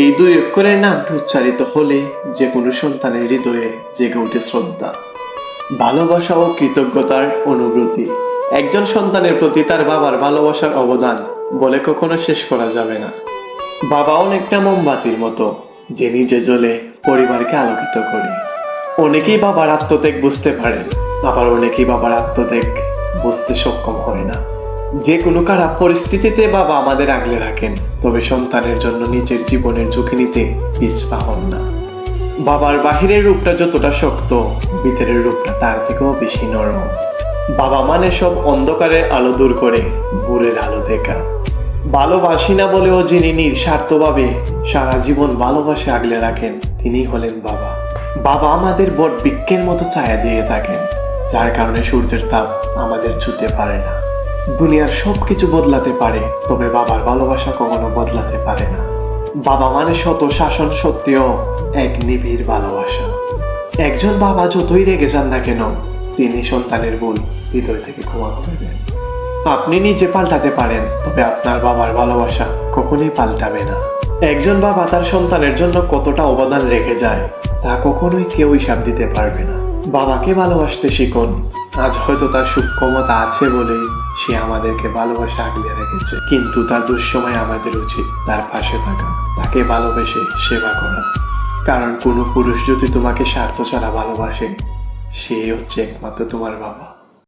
এই দুই অক্ষরের নামটি উচ্চারিত হলে যে কোনো সন্তানের হৃদয়ে জেগে ওঠে শ্রদ্ধা, ভালোবাসা ও কৃতজ্ঞতার অনুভূতি। একজন সন্তানের প্রতি তার বাবার ভালোবাসার অবদান বলে কখনো শেষ করা যাবে না। বাবা অনেকটা মোমবাতির মতো, যে নিজে জ্বলে পরিবারকে আলোকিত করে। অনেকেই বাবার আত্মত্যাগ বুঝতে পারেন, আবার অনেকেই বাবার আত্মত্যাগ বুঝতে সক্ষম হয় না। যে কোনো খারাপ পরিস্থিতিতে বাবা আমাদের আগলে রাখেন, তবে সন্তানের জন্য নিজের জীবনের ঝুঁকি নিতে পিছপা হন না। বাবার বাহিরের রূপটা যতটা শক্ত, ভিতরের রূপটা তার থেকেও বেশি নরম। বাবা মানে সব অন্ধকারের আলো দূর করে ভোরের আলো দেখা। ভালোবাসি না বলেও যিনি নিঃস্বার্থভাবে সারা জীবন ভালোবাসে আগলে রাখেন, তিনি হলেন বাবা। বাবা আমাদের বট বৃক্ষের মতো ছায়া দিয়ে থাকেন, যার কারণে সূর্যের তাপ আমাদের ছুঁতে পারে না। দুনিয়ার সবকিছু বদলাতে পারে, তবে বাবার ভালোবাসা কখনো বদলাতে পারে না। বাবা মানে শত শাসন সত্ত্বেও এক নিবিড় ভালোবাসা। একজন বাবা যতই রেগে যান না কেন, তিনি সন্তানের ভুল হৃদয় থেকে ক্ষমা করে দেন। আপনি নিজে পাল্টাতে পারেন, তবে আপনার বাবার ভালোবাসা কখনোই পাল্টাবে না। একজন বাবা তার সন্তানের জন্য কতটা অবদান রেখে যায়, তা কখনোই কেউ হিসাব দিতে পারবে না। বাবাকে ভালোবাসতে শিখুন। আজ হয়তো তার সক্ষমতা আছে বলেই সে আমাদেরকে ভালোবাসা আগলে রেখেছে, কিন্তু তার দুঃসময় আমাদের উচিত তার পাশে থাকা, তাকে ভালোবেসে সেবা করা। কারণ কোনো পুরুষ যদি তোমাকে স্বার্থ ছাড়া ভালোবাসে, সে হচ্ছে একমাত্র তোমার বাবা।